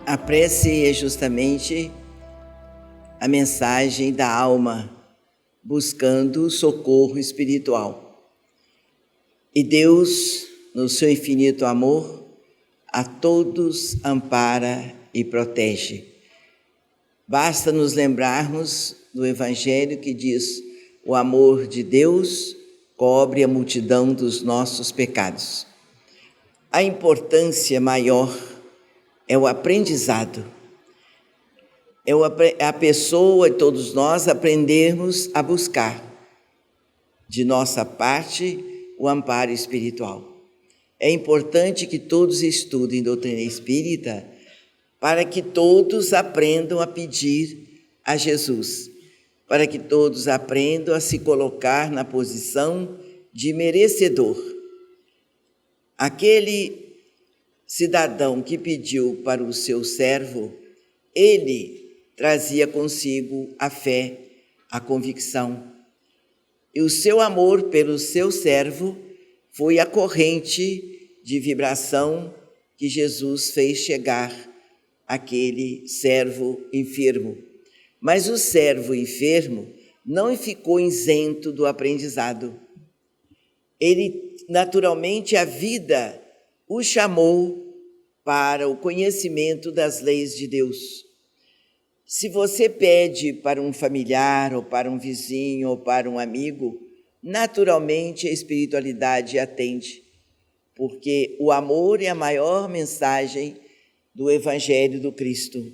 A prece é justamente a mensagem da alma buscando socorro espiritual. E Deus, no seu infinito amor, a todos ampara e protege. Basta nos lembrarmos do Evangelho que diz: o amor de Deus cobre a multidão dos nossos pecados. A importância maior é o aprendizado. É a pessoa e todos nós aprendermos a buscar, de nossa parte, o amparo espiritual. É importante que todos estudem doutrina espírita para que todos aprendam a pedir a Jesus, para que todos aprendam a se colocar na posição de merecedor. Aquele cidadão que pediu para o seu servo, ele trazia consigo a fé, a convicção. E o seu amor pelo seu servo foi a corrente de vibração que Jesus fez chegar àquele servo enfermo. Mas o servo enfermo não ficou isento do aprendizado. Ele, naturalmente, a vida o chamou para o conhecimento das leis de Deus. Se você pede para um familiar, ou para um vizinho, ou para um amigo, naturalmente a espiritualidade atende, porque o amor é a maior mensagem do Evangelho do Cristo.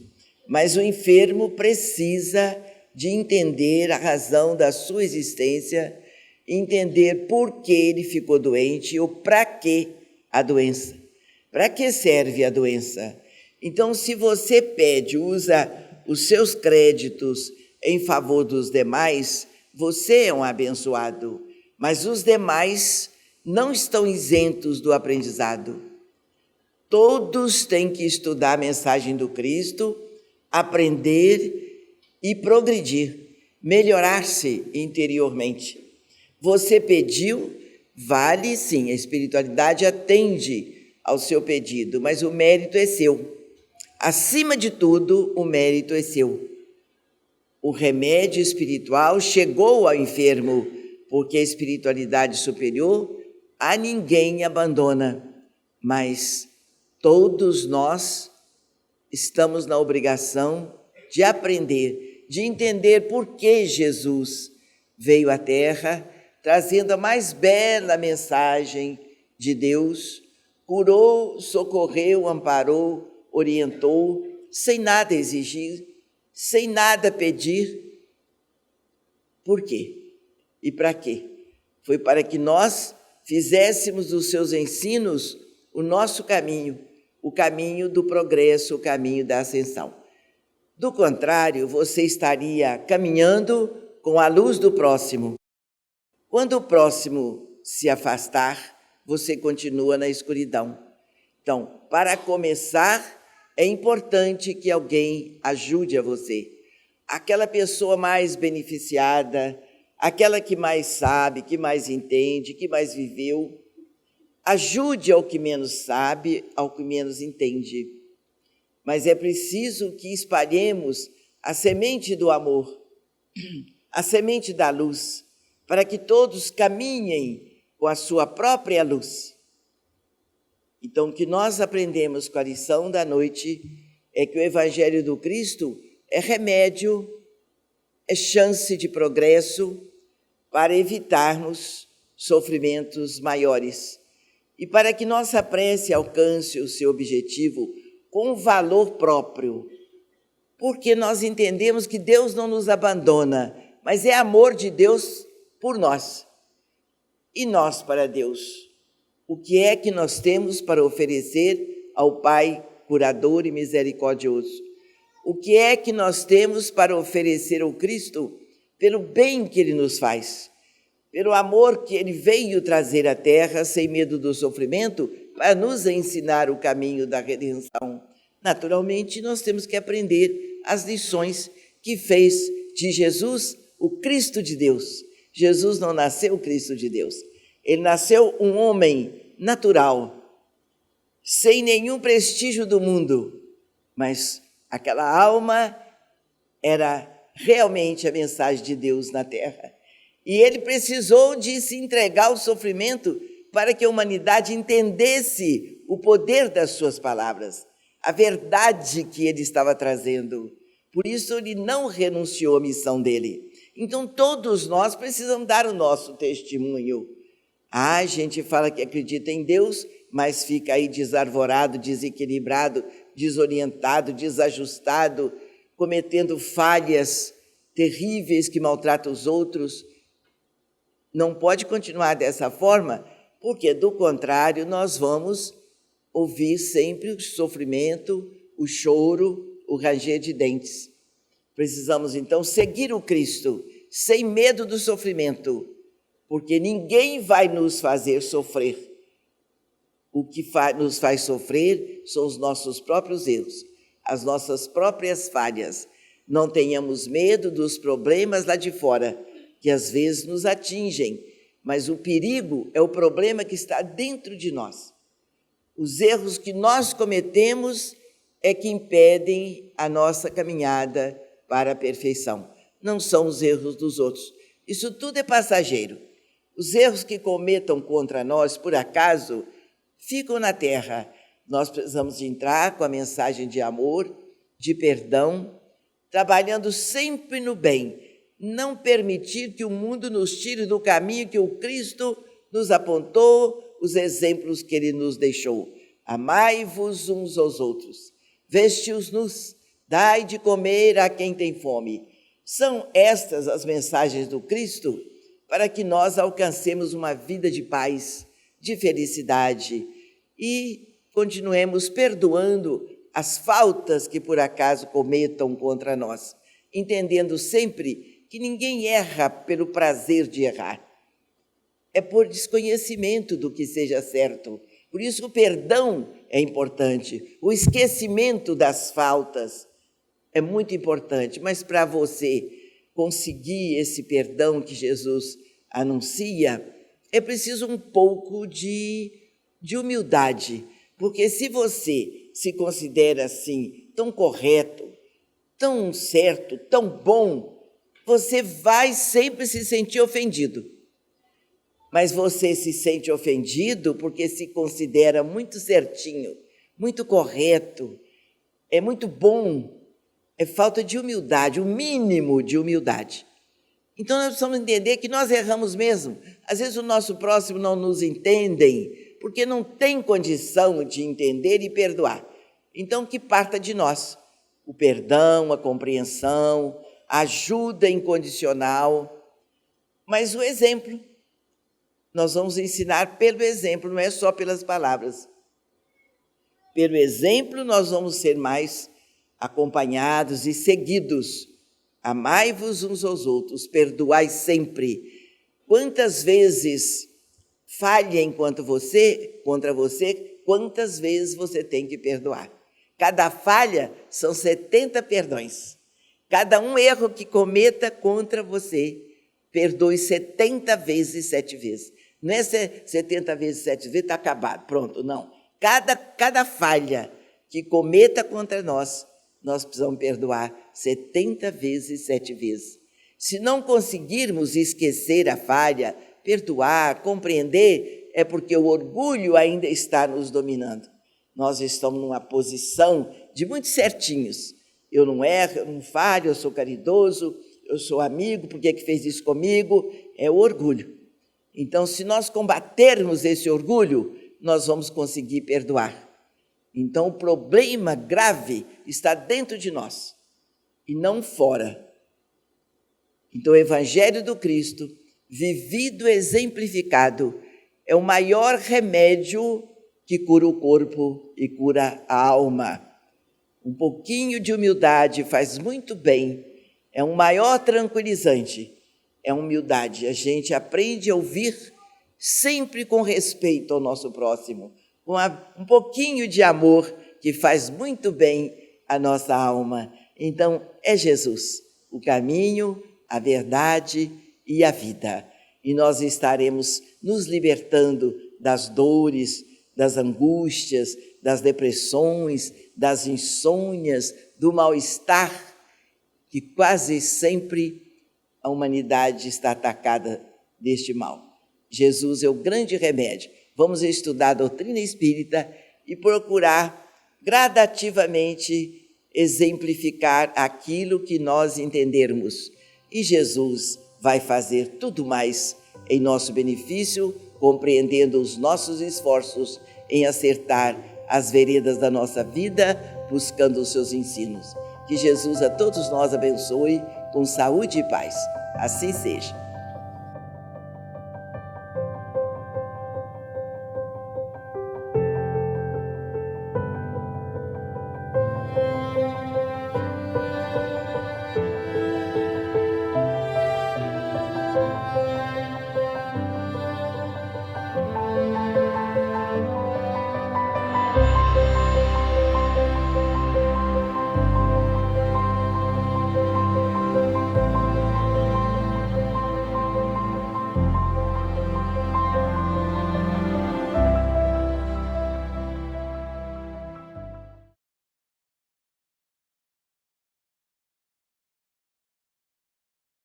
Mas o enfermo precisa de entender a razão da sua existência, entender por que ele ficou doente ou para que a doença. Para que serve a doença? Então, se você pede, usa os seus créditos em favor dos demais, você é um abençoado, mas os demais não estão isentos do aprendizado. Todos têm que estudar a mensagem do Cristo, aprender e progredir, melhorar-se interiormente. Você pediu, vale sim, a espiritualidade atende ao seu pedido, mas o mérito é seu. Acima de tudo, o mérito é seu. O remédio espiritual chegou ao enfermo, porque a espiritualidade superior a ninguém abandona, mas todos nós estamos na obrigação de aprender, de entender por que Jesus veio à Terra, trazendo a mais bela mensagem de Deus, curou, socorreu, amparou, orientou, sem nada exigir, sem nada pedir. Por quê? E para quê? Foi para que nós fizéssemos dos seus ensinos o nosso caminho, o caminho do progresso, o caminho da ascensão. Do contrário, você estaria caminhando com a luz do próximo. Quando o próximo se afastar, você continua na escuridão. Então, para começar, é importante que alguém ajude a você. Aquela pessoa mais beneficiada, aquela que mais sabe, que mais entende, que mais viveu, ajude ao que menos sabe, ao que menos entende. Mas é preciso que espalhemos a semente do amor, a semente da luz, para que todos caminhem com a sua própria luz. Então, o que nós aprendemos com a lição da noite é que o Evangelho do Cristo é remédio, é chance de progresso para evitarmos sofrimentos maiores e para que nossa prece alcance o seu objetivo com valor próprio, porque nós entendemos que Deus não nos abandona, mas é amor de Deus por nós. E nós para Deus? O que é que nós temos para oferecer ao Pai curador e misericordioso? O que é que nós temos para oferecer ao Cristo pelo bem que Ele nos faz? Pelo amor que Ele veio trazer à Terra sem medo do sofrimento para nos ensinar o caminho da redenção. Naturalmente, nós temos que aprender as lições que fez de Jesus o Cristo de Deus. Jesus não nasceu o Cristo de Deus. Ele nasceu um homem natural, sem nenhum prestígio do mundo, mas aquela alma era realmente a mensagem de Deus na Terra. E ele precisou de se entregar ao sofrimento para que a humanidade entendesse o poder das suas palavras, a verdade que ele estava trazendo. Por isso, ele não renunciou à missão dele. Então, todos nós precisamos dar o nosso testemunho. A gente fala que acredita em Deus, mas fica aí desarvorado, desequilibrado, desorientado, desajustado, cometendo falhas terríveis que maltratam os outros. Não pode continuar dessa forma, porque, do contrário, nós vamos ouvir sempre o sofrimento, o choro, o ranger de dentes. Precisamos, então, seguir o Cristo, sem medo do sofrimento, porque ninguém vai nos fazer sofrer. O que nos faz sofrer são os nossos próprios erros, as nossas próprias falhas. Não tenhamos medo dos problemas lá de fora, que às vezes nos atingem, mas o perigo é o problema que está dentro de nós. Os erros que nós cometemos é que impedem a nossa caminhada para a perfeição. Não são os erros dos outros. Isso tudo é passageiro. Os erros que cometam contra nós, por acaso, ficam na terra. Nós precisamos entrar com a mensagem de amor, de perdão, trabalhando sempre no bem, não permitir que o mundo nos tire do caminho que o Cristo nos apontou, os exemplos que ele nos deixou. Amai-vos uns aos outros, veste-os nus, dai de comer a quem tem fome. São estas as mensagens do Cristo para que nós alcancemos uma vida de paz, de felicidade e continuemos perdoando as faltas que por acaso cometam contra nós, entendendo sempre que ninguém erra pelo prazer de errar. É por desconhecimento do que seja certo. Por isso o perdão é importante, o esquecimento das faltas é muito importante, mas para você conseguir esse perdão que Jesus anuncia, é preciso um pouco de humildade, porque se você se considera assim, tão correto, tão certo, tão bom, você vai sempre se sentir ofendido. Mas você se sente ofendido porque se considera muito certinho, muito correto, é muito bom. É falta de humildade, o mínimo de humildade. Então, nós precisamos entender que nós erramos mesmo. Às vezes, o nosso próximo não nos entendem, porque não tem condição de entender e perdoar. Então, que parta de nós o perdão, a compreensão, a ajuda incondicional, mas o exemplo. Nós vamos ensinar pelo exemplo, não é só pelas palavras. Pelo exemplo, nós vamos ser mais acompanhados e seguidos. Amai-vos uns aos outros, perdoai sempre. Quantas vezes falhem contra você, quantas vezes você tem que perdoar? Cada falha são 70 perdões. Cada erro que cometa contra você, perdoe 70 vezes, 7 vezes. Não é 70 vezes, 7 vezes, está acabado, pronto, não. Cada falha que cometa contra nós, nós precisamos perdoar 70 vezes, 7 vezes. Se não conseguirmos esquecer a falha, perdoar, compreender, é porque o orgulho ainda está nos dominando. Nós estamos numa posição de muito certinhos. Eu não erro, eu não falho, eu sou caridoso, eu sou amigo, por que fez isso comigo? É o orgulho. Então, se nós combatermos esse orgulho, nós vamos conseguir perdoar. Então, o problema grave está dentro de nós e não fora. Então, o Evangelho do Cristo, vivido, exemplificado, é o maior remédio que cura o corpo e cura a alma. Um pouquinho de humildade faz muito bem, é um maior tranquilizante. É humildade, a gente aprende a ouvir sempre com respeito ao nosso próximo, com um pouquinho de amor que faz muito bem à nossa alma. Então, é Jesus, o caminho, a verdade e a vida. E nós estaremos nos libertando das dores, das angústias, das depressões, das insônias, do mal-estar, que quase sempre a humanidade está atacada deste mal. Jesus é o grande remédio. Vamos estudar a doutrina espírita e procurar gradativamente exemplificar aquilo que nós entendermos. E Jesus vai fazer tudo mais em nosso benefício, compreendendo os nossos esforços em acertar as veredas da nossa vida, buscando os seus ensinos. Que Jesus a todos nós abençoe com saúde e paz. Assim seja.